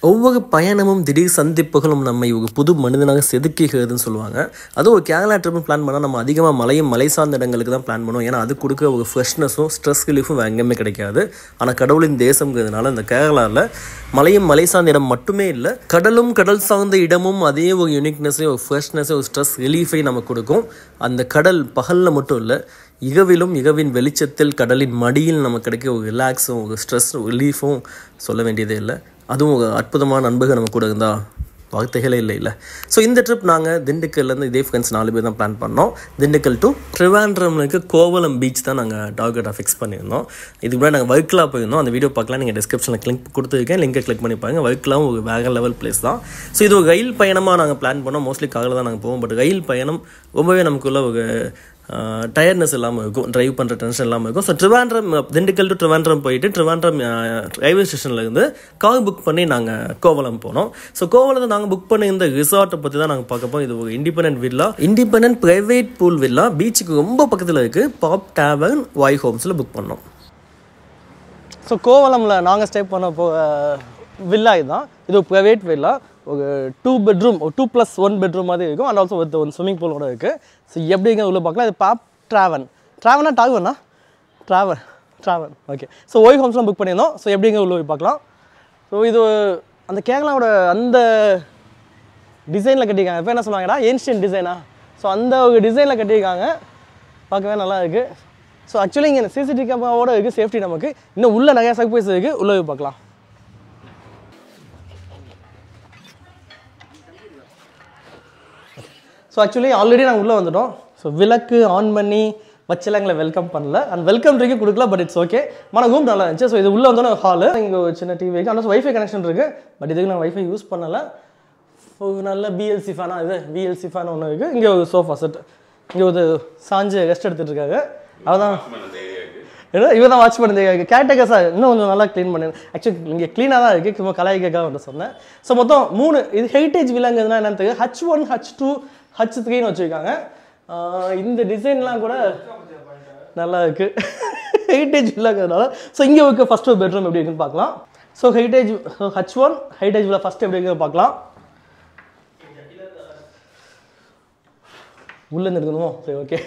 ஒவ்வொரு பயணமும் திடீர் சந்திப்புகளும் நம்மை ஒரு புது மனிதனாக செதுக்குகிறதுன்னு சொல்லுவாங்க. அதுவும் ஒரு கேரளா ட்ரிப் பிளான் பண்ணால் நம்ம அதிகமாக மலை சார்ந்த இடங்களுக்கு தான் பிளான் பண்ணுவோம். ஏன்னா அது கொடுக்க ஒரு ஃப்ரெஷ்னஸும் ஸ்ட்ரெஸ் ரிலீஃபும் எங்கேயுமே கிடைக்காது. ஆனால் கடவுளின் தேசங்கிறதுனால இந்த கேரளாவில் மலை சார்ந்த இடம் மட்டுமே இல்லை, கடல் சார்ந்த இடமும் அதே ஒரு யூனிக்னஸையும் ஒரு ஃப்ரெஷ்னஸையும் ஒரு ஸ்ட்ரெஸ் ரிலீஃபை நமக்கு கொடுக்கும். அந்த கடல் பகலில் மட்டும் இல்லை, இரவின் வெளிச்சத்தில் கடலின் மடியில் நமக்கு கிடைக்க ஒரு ரிலாக்ஸும் ஒரு ஸ்ட்ரெஸ் ரிலீஃபும் சொல்ல வேண்டியதே இல்லை. அதுவும் ஒரு அற்புதமான நண்பர்கள் நம்ம கூட இருந்தால் வார்த்தைகளே இல்லை. ஸோ இந்த ட்ரிப் நாங்கள் திண்டுக்கல்லேருந்து இதே ஃப்ரெண்ட்ஸ் 4 பேர் தான் பிளான் பண்ணோம். திண்டுக்கல் டு ட்ரிவாண்ட்ரம்லுக்கு கோவலம் பீச் தான் நாங்கள் டார்கெட்டாக ஃபிக்ஸ் பண்ணியிருந்தோம். இதுக்கு முன்னாடி நாங்கள் வர்க்கலா போயிருந்தோம். அந்த வீடியோ பார்க்கலாம், நீங்கள் டிஸ்கிரிப்ஷனில் லிங்க் கொடுத்துருக்கேன், லிங்கை கிளிக் பண்ணி பாருங்கள். வர்க்கலாவும் ஒரு வேறு லெவல் பிளேஸ் தான். ஸோ இது ஒரு ரயில் பயணமாக நாங்கள் பிளான் பண்ணோம். மோஸ்ட்லி காரில் தான் நாங்கள் போவோம். பட் ரயில் பயணம் ரொம்பவே நமக்குள்ள ஒரு டயர்ட்னஸ் இல்லாமல் இருக்கும், ட்ரைவ் பண்ணுற டென்ஷன் இல்லாமல் இருக்கும். ஸோ திண்டுக்கல் டு ட்ரிவாண்ட்ரம் போயிட்டு ட்ரிவாண்ட்ரம் ரயில்வே ஸ்டேஷன்லேருந்து கார் புக் பண்ணி நாங்கள் கோவலம் போனோம். ஸோ கோவலத்தை நாங்கள் புக் பண்ணி இந்த ரிசார்ட்டை பற்றி தான் நாங்கள் பார்க்க போகிறோம். இது ஒரு இண்டிபெண்டன்ட் ப்ரைவேட் பூல் வில்லா, பீச்சுக்கு ரொம்ப பக்கத்தில் இருக்குது. பாப் டேவர்ன் வாய் ஹோம்ஸில் புக் பண்ணோம். ஸோ கோவலமில் நாங்கள் ஸ்டே பண்ண வில்லா இதுதான். இது ஒரு ப்ரைவேட் வில்லா, ஒரு 2 பெட்ரூம், ஒரு 2+1 பெட்ரூம் மாதிரி இருக்கும். அண்ட் ஆல்சோ வித் ஒரு ஸ்விம்மிங் பூலோட இருக்குது. ஸோ எப்படிங்க உள்ளே பார்க்கலாம். இது பாப் ட்ராவனா ட்ராவன் ஓகே. ஸோ ஒய் ஹோம்ஸ்லாம் புக் பண்ணியிருந்தோம். ஸோ எப்படிங்க உள்ளே போய் பார்க்கலாம். ஸோ இது அந்த கேரளாவோட அந்த டிசைனில் கட்டியிருக்காங்க. இப்போ என்ன சொல்லுவாங்கடா, ஏன்ஷியன் டிசைனா? ஸோ அந்த ஒரு டிசைனில் கட்டியிருக்காங்க, பார்க்கவே நல்லா இருக்குது. ஸோ ஆக்சுவலி இங்கே சிசிடிவி கேமராவோட இருக்குது, சேஃப்டி நமக்கு. இன்னும் உள்ள நிறையா சர்ப்ரைஸ் இருக்குது, உள்ளே போய் பார்க்கலாம். ஸோ ஆக்சுவலி ஆல்ரெடி நாங்கள் உள்ளே வந்துட்டோம். ஸோ விளக்கு ஆன் பண்ணி வச்செல்லாம் எங்களை வெல்கம் பண்ணல, அண்ட் வெல்கம் ட்ரிங்கும் கொடுக்கல. பட் இட்ஸ் ஓகே, ரூம் நல்லா இருந்துச்சு. ஸோ இது உள்ளே வந்தோன்னே ஹாலு, இங்கே ஒரு சின்ன டிவி இருக்குது. ஆனால் வைஃபை கனெக்ஷன் இருக்குது. பட் இதுக்கு நான் வைஃபை யூஸ் பண்ணலை. ஒரு நல்ல பிஎல்சி ஃபேன் ஒன்று இருக்குது. இங்கே ஒரு சோஃபா செட், இங்கே ஒரு சாஞ்சு ரெஸ்ட் எடுத்துகிட்டு இருக்காங்க. அவதான் இவர் தான் வாட்ச் பண்ணுறது. கேட்டகர் சார் இன்னும் கொஞ்சம் நல்லா க்ளீன் பண்ணு. ஆக்சுவலி இங்கே க்ளீனாக தான் இருக்குது, சும்மா கலாய்க்காக வந்து சொன்னேன். ஸோ மொத்தம் 3 இது ஹெரிட்டேஜ் வில்லாங்கிறதுனா என்னன்னு தெரியும். H1, H2, H3ன்னு வச்சுருக்காங்க. இந்த டிசைன்லாம் கூட நல்லா இருக்குது, ஹெரிட்டேஜ் வில்லாங்கிறதுனால. ஸோ இங்கே இருக்க ஃபஸ்ட்டு பெட்ரூம் எப்படி இருக்குன்னு பார்க்கலாம். So H1 heritage villa first எப்படி இருக்குன்னு பார்க்கலாம். உள்ளேருந்து இருக்கணுமோ? சரி ஓகே.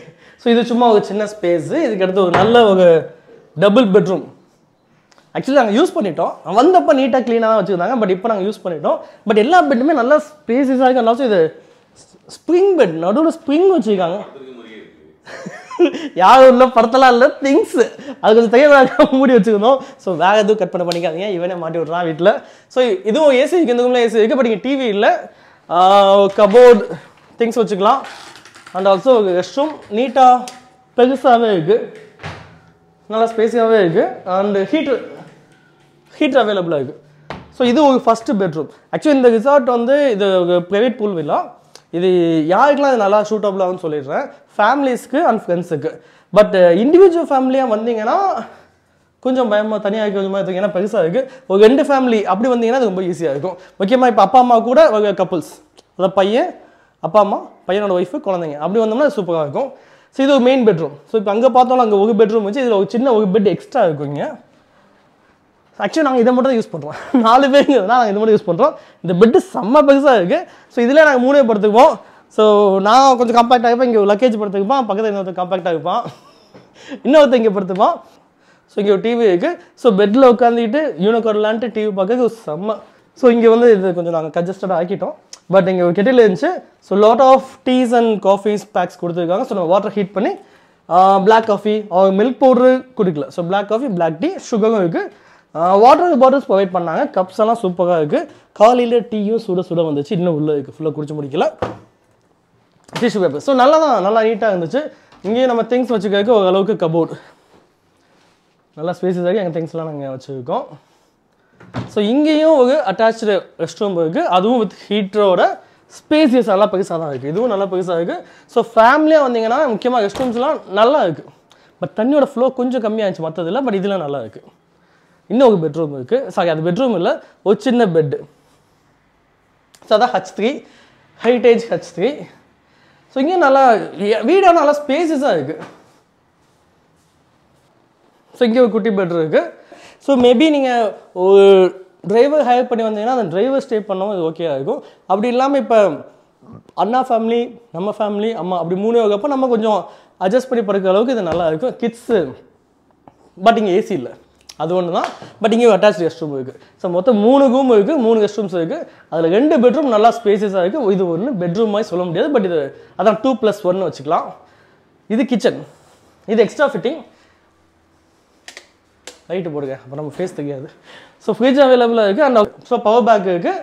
ஸோ இது சும்மா ஒரு சின்ன ஸ்பேஸு. இதுக்கு அடுத்து ஒரு நல்ல ஒரு டபுள் பெட்ரூம். ஆக்சுவலி நாங்கள் யூஸ் பண்ணிட்டோம், வந்தப்போ நீட்டாக க்ளீனாக தான் வச்சுருந்தாங்க. பட் இப்போ நாங்கள் யூஸ் பண்ணிட்டோம். பட் எல்லா பெட்டுமே நல்லா ஸ்பேஸஸாக இருக்குது. ஆல்சோ இது ஸ்ப்ரிங் பெட், நடுவில் ஸ்ப்ரிங் வச்சுருக்காங்க. யாரும் இல்லை, படத்தெல்லாம் இல்லை, திங்ஸு அது கொஞ்சம் தையலாக மூடி வச்சுக்கணும். ஸோ வேறு எதுவும் கட் பண்ணிக்காதீங்க, இவனே மாட்டி விட்றான் வீட்டில். ஸோ இதுவும் ஏசி இருக்குது, இந்த ரூமில் ஏசி இருக்குது. பட் இங்கே டிவி இல்லை. கபோர்டு திங்ஸ் வச்சுக்கலாம். அண்ட் ஆல்சோ ரெஸ்ட் ரூம் நீட்டாக பெருசாகவே இருக்குது, நல்லா ஸ்பேஸியாகவே இருக்குது. அண்டு ஹீட்டர் அவைலபிளாக இருக்குது. ஸோ இது ஒரு ஃபஸ்ட்டு பெட்ரூம். ஆக்சுவலி இந்த ரிசார்ட் வந்து இது ஒரு ப்ரைவேட் பூல் வில்லா. இது யாருக்கெல்லாம் இது நல்லா சூட்டபுளாகுன்னு சொல்லிடுறேன், ஃபேமிலிஸ்க்கு அண்ட் ஃப்ரெண்ட்ஸுக்கு. பட் இண்டிவிஜுவல் ஃபேமிலியாக வந்தீங்கன்னா கொஞ்சம் பயமாக தனியாக கொஞ்சமாக இருக்குது, ஏன்னா பெருசாக இருக்குது. ஒரு 2 ஃபேமிலி அப்படி வந்தீங்கன்னா அது ரொம்ப ஈஸியாக இருக்கும். முக்கியமாக இப்போ அப்பா அம்மா கூட ஒரு கப்புள்ஸ், அதாவது பையன், அப்பா அம்மா, பையனோட ஒய்ஃபு, குழந்தைங்க அப்படி வந்தோம்னா அது சூப்பராக இருக்கும். ஸோ இது ஒரு மெயின் பெட்ரூம். ஸோ இப்போ அங்கே பார்த்தோம்னா அங்கே ஒரு பெட்ரூம் வச்சு இதில் ஒரு சின்ன ஒரு பெட் எக்ஸ்ட்ரா இருக்குங்க. ஆக்சுவலி நாங்கள் இதை மட்டும் தான் யூஸ் பண்ணுறோம், 4 பேருங்கிறதுனா நாங்கள் இதை மட்டும் யூஸ் பண்ணுறோம். இந்த பெட்டு செம்ம பெருசாக இருக்குது. ஸோ இதில் நாங்கள் 3 பேர் படுத்துக்குவோம். ஸோ நான் கொஞ்சம் காம்பேக்டாக இருப்பேன், இங்கே லக்கேஜ் படுத்துக்குப்பான், பக்கத்தில் இன்னொருத்தர் காம்பேக்டாக இருப்பான், இன்னொருத்தர் இங்கே படுத்துப்பான். ஸோ இங்கே ஒரு டிவி இருக்குது. ஸோ பெட்டில் உட்காந்துக்கிட்டு யூனிகார்ன்லான்ட்டு டிவி பார்க்க ஒரு செம்ம. ஸோ இங்கே வந்து இது கொஞ்சம் நாங்கள் கன்ஜஸ்டடாக ஆக்கிட்டோம். பட் இங்கே ஒரு கெட்டில் இருந்துச்சு. So lot of teas and coffees bags கொடுத்துருக்காங்க. ஸோ நம்ம வாட்டர் ஹீட் பண்ணி பிளாக் காஃபி மில்க் பவுட்ரு குடிக்கல. So black coffee, black tea, சுகரும் இருக்குது. வாட்டர் பாட்டில்ஸ் ப்ரொவைட் பண்ணாங்க. கப்ஸ் எல்லாம் சூப்பராக இருக்குது. காலையில் டீயும் சுட வந்துச்சு, இன்னும் உள்ளே இருக்குது, ஃபுல்லாக குடிச்சு முடிக்கல. Tissue paper. ஸோ நல்லா நீட்டாக இருந்துச்சு. இங்கேயும் நம்ம திங்ஸ் வச்சுக்கிறதுக்கு ஓரளவுக்கு கபோர்டு, நல்லா ஸ்பேஸஸாக எங்கள் திங்ஸ்லாம் நாங்கள் வச்சுருக்கோம். ஸோ இங்கேயும் ஒரு அட்டாச்சு ரெஸ்ட் ரூம் இருக்குது, அதுவும் வித் ஹீட்டரோட ஸ்பேசியஸ் நல்லா பெருசாக தான் இருக்குது. இதுவும் நல்லா பெருசாக இருக்குது. ஸோ ஃபேமிலியாக வந்தீங்கன்னா முக்கியமாக ரெஸ்ட் ரூம்ஸ்லாம் நல்லா இருக்குது. பட் தண்ணியோட ஃப்ளோ கொஞ்சம் கம்மியாகிடுச்சு மற்றதில்லை. பட் இதில் நல்லா இருக்குது. இன்னும் ஒரு பெட்ரூம் இருக்குது. சாரி, அது பெட்ரூம் இல்லை, ஒரு சின்ன பெட்டு. ஸோ அதான் H3 ஹெரிட்டேஜ் H3. ஸோ இங்கே நல்லா வீடாக நல்லா ஸ்பேஸஸாக இருக்குது. ஸோ இங்கே ஒரு குட்டி பெட் இருக்குது. ஸோ மேபி நீங்கள் ஒரு டிரைவர் ஹையர் பண்ணி வந்தீங்கன்னா அந்த டிரைவர் ஸ்டே பண்ணவும் இது ஓகேவா இருக்கும். அப்படி இல்லாமல் இப்போ அண்ணா ஃபேமிலி, நம்ம ஃபேமிலி, அம்மா அப்படி 3 வகைப்போ நம்ம கொஞ்சம் அட்ஜஸ்ட் பண்ணி படுக்கிற அளவுக்கு இது நல்லா இருக்கும். கிட்ஸு பட் இங்கே ஏசி இல்லை, அது ஒன்று தான். பட் இங்கே அட்டாச் ரெஸ்ட் ரூம் இருக்குது. ஸோ மொத்தம் 3 ரூம் இருக்குது, 3 ரெஸ்ட் ரூம்ஸ் இருக்குது. அதில் 2 பெட்ரூம் நல்லா ஸ்பேசியஸாக இருக்குது. இது ஒன்று பெட்ரூம் மாதிரி சொல்ல முடியாது, பட் இது அதான் 2+1 வச்சுக்கலாம். இது கிச்சன், இது எக்ஸ்ட்ரா ஃபிட்டிங். லைட்டு போடுங்க, அப்போ நம்ம ஃபேஸ் தெரியாது. ஸோ ஃப்ரிட்ஜ் அவைலபிளாக இருக்குது. அண்ட் ஸோ பவர் பேக் இருக்குது.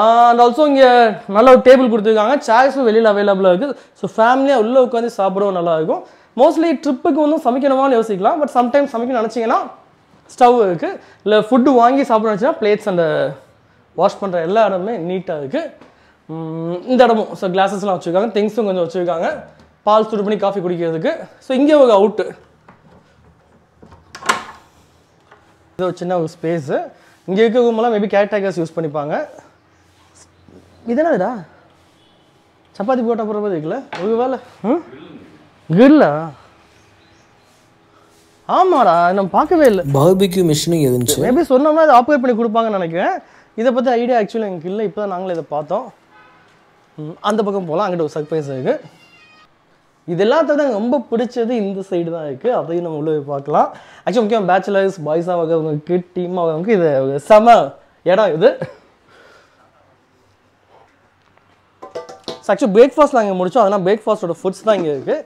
அண்ட் ஆல்சோ இங்கே நல்ல ஒரு டேபிள் கொடுத்துருக்காங்க. சேர்ஸும் வெளியில் அவைலபிளாக இருக்குது. ஸோ ஃபேமிலியாக உள்ளே உட்காந்து சாப்பிடவும் நல்லாயிருக்கும். மோஸ்ட்லி ட்ரிப்புக்கு வந்து சமைக்கணுமான்னு யோசிக்கலாம். பட் சம்டைம்ஸ் சமைக்கணும்னு நினச்சிங்கன்னா ஸ்டவ் இருக்குது. இல்லை ஃபுட்டு வாங்கி சாப்பிட நினச்சின்னா பிளேட்ஸ் அந்த வாஷ் பண்ணுற எல்லா இடமுமே நீட்டாக இருக்குது. இந்த இடமும் ஸோ கிளாஸஸ்லாம் வச்சுருக்காங்க, திங்ஸும் கொஞ்சம் வச்சுருக்காங்க. பால் சூடு பண்ணி காஃபி குடிக்கிறதுக்கு. ஸோ இங்கே ஒரு அவுட்டு, இது ஒரு சின்ன ஒரு ஸ்பேஸு. இங்கே இருக்க ரூமெல்லாம் மேபி கேர்டேக்கர்ஸ் யூஸ் பண்ணிப்பாங்க. இது என்னதுடா, சப்பாத்தி போட்டால் போகிற இருக்குல்ல ஒரு வேலை கிரில்லா? ஆமாடா, நம்ம பார்க்கவே இல்லை. பார்பிக்யூ மிஷினும் இருந்துச்சு. மேபி சொன்னோம்னா அதை ஆப்ரேட் பண்ணி கொடுப்பாங்கன்னு நினைக்கிறேன். இதை பற்றி ஐடியா ஆக்சுவலி எனக்கு இல்லை. இப்போ தான் நாங்களும் இதை பார்த்தோம். அந்த பக்கம் போகலாம், அங்கிட்ட ஒரு சர்ப்ரைஸ் இருக்குது. இது எல்லாத்துக்கும் எனக்கு ரொம்ப பிடிச்சது இந்த சைடு தான் இருக்குது. அதையும் நம்ம உள்ளே பார்க்கலாம். ஆக்சுவலி முக்கியம் பேச்சுலர்ஸ், பாய்ஸாக வரவங்களுக்கு, டீமாக வரவங்களுக்கு இது செம இடம் இது. ஆக்சுவலி பிரேக்ஃபாஸ்ட் நாங்கள் முடித்தோம். அதனால் பிரேக்ஃபாஸ்ட்டோட ஃபுட்ஸ் தான் இங்கே இருக்குது.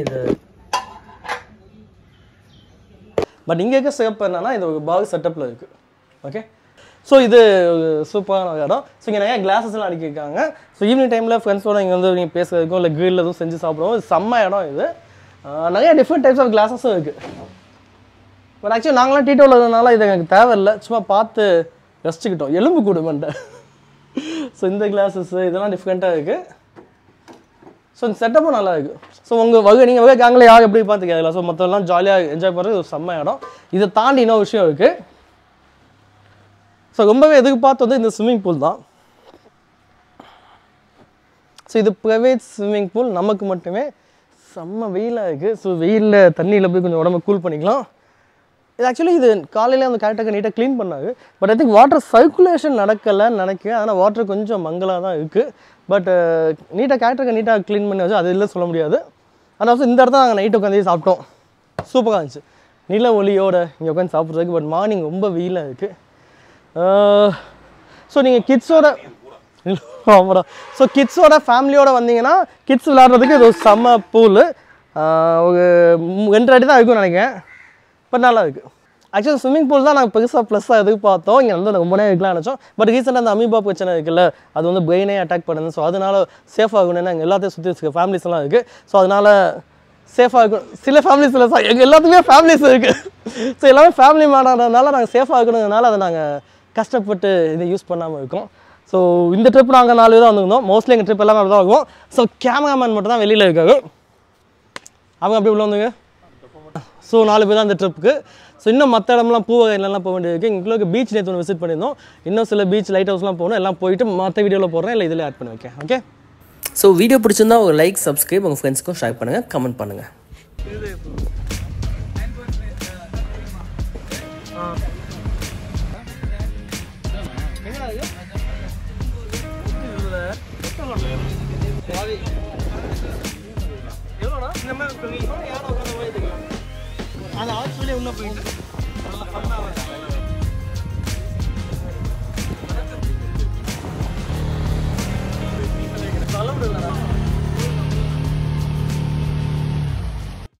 இது பட் இங்கே இருக்க சிறப்பு என்னன்னா இது ஒரு பாக் செட்டப்பில் இருக்குது. ஓகே, ஸோ இது சூப்பரான ஒரு இடம். ஸோ இங்கே நிறையா கிளாஸஸ்லாம் அடிக்கிருக்காங்க. ஸோ ஈவினிங் டைமில் ஃப்ரெண்ட்ஸோட இங்கே வந்து நீங்கள் பேசுறதுக்கும் இல்லை கிரில் எதுவும் செஞ்சு சாப்பிடுவோம். இது செம்ம இடம். இது நிறைய டிஃப்ரெண்ட் டைப்ஸ் ஆஃப் கிளாஸஸும் இருக்குது. பட் ஆக்சுவலி நாங்களாம் டீட்டோவில் இருந்ததுனால இது எனக்கு தேவையில்லை, சும்மா பார்த்து ரசிச்சுக்கிட்டோம். எலும்பு கூடுமண்ட. ஸோ இந்த கிளாஸஸ்ஸு இதெல்லாம் டிஃப்ரெண்ட்டாக இருக்குது. ஸோ இந்த செட்டப்பும் நல்லா இருக்குது. ஸோ நீங்கள் வகை கேங்கில் யார் எப்படி பார்த்து கேட்கலாம். ஸோ மற்றெல்லாம் ஜாலியாக என்ஜாய் பண்ணுறது ஒரு செம்ம இடம். இதை தாண்டி இன்னொரு விஷயம் இருக்குது. ஸோ ரொம்பவே எதிர்பார்த்து வந்து இந்த ஸ்விம்மிங் பூல் தான். ஸோ இது ப்ரைவேட் ஸ்விம்மிங் பூல், நமக்கு மட்டுமே. செம்ம வெயிலாக இருக்குது. ஸோ வெயிலில் தண்ணியில் போய் கொஞ்சம் உடம்பு கூல் பண்ணிக்கலாம். இது ஆக்சுவலி இது காலையில் அந்த கரெக்டாக நீட்டாக க்ளீன் பண்ணாங்க. But I think water circulation நடக்கலைன்னு நினைக்கிறேன். ஆனால் வாட்டர் கொஞ்சம் மங்கலாக தான் இருக்குது. பட் நீட்டாக கேரக்டருக்கு நீட்டாக க்ளீன் பண்ணி வச்சு அது இல்லை சொல்ல முடியாது. அதனால இந்த இடத்துல நாங்கள் நைட்டு உட்காந்து சாப்பிட்டோம். சூப்பராக இருந்துச்சு, நில ஒளியோட இங்கே உட்காந்து சாப்பிட்றதுக்கு. பட் மார்னிங் ரொம்ப வெயிலாக இருக்குது. ஸோ நீங்கள் கிட்ஸோட ஆமாடா, ஸோ கிட்ஸோட ஃபேமிலியோடு வந்தீங்கன்னா கிட்ஸ் விளையாடுறதுக்கு இது ஒரு செம்ம பூல். ஒரு 2 அடி தான் இருக்கும்னு நினைக்கிறேன். பட் நல்லா இருக்குது. ஆக்சுவலி ஸ்விம்மிங் பூல் தான் நாங்கள் பெருசாக ப்ளஸ்ஸாக எதிர்பார்த்தோம். இங்கே வந்து ரொம்ப நேரம் இருக்கலாம் நினச்சோம். பட் ரீசெண்டாக அந்த அமீபா பிரச்சனை இருக்குல்ல, அது வந்து பிரெயினே அட்டாக் பண்ணுது. ஸோ அதனால் சேஃபாக இருக்கணும்னா எங்கள் எல்லாத்தையும் சுற்றி வச்சுக்க ஃபேமிலிஸ் எல்லாம் இருக்குது. ஸோ அதனால் சேஃபாக இருக்கும். சில ஃபேமிலிஸ் இல்லை சார், எங்கள் எல்லாத்துக்குமே ஃபேமிலிஸ் இருக்குது. ஸோ எல்லாமே ஃபேமிலி மாடாதனால நாங்கள் சேஃபாக இருக்கணுங்கிறதுனால அதை நாங்கள் கஷ்டப்பட்டு இதை யூஸ் பண்ணாமல் இருக்கோம். ஸோ இந்த ட்ரிப் நாங்கள் 4 தான் வந்துருந்தோம். மோஸ்ட்லி எங்கள் ட்ரிப் எல்லாமே அப்படி தான் இருக்கும். ஸோ கேமராமேன் மட்டும் தான் வெளியில் இருக்காரு. அவங்க அப்படி உள்ள வந்துங்க. ஸோ 4 பேர் தான் இந்த ட்ரிப்புக்கு. ஸோ இன்னும் மற்ற இடம்லாம் பூவகைலாம் போக வேண்டியது. எங்களுக்கு பீச் நேற்று ஒன்று விசிட் பண்ணியிருந்தோம். இன்னும் சில பீச் லைட் ஹவுஸ்லாம் போகணும். எல்லாம் போயிட்டு மற்ற வீடியோவில் போடுறேன், இல்லை இதில் ஆட் பண்ணி வைக்கேன். ஓகே, ஸோ வீடியோ பிடிச்சிருந்தா ஒரு லைக், சப்ஸ்கிரைப், உங்கள் ஃப்ரெண்ட்ஸ்க்கும் ஷேர் பண்ணுங்கள், கமெண்ட் பண்ணுங்கள். அது ஆக்சுவலி உள்ள போயிட்டு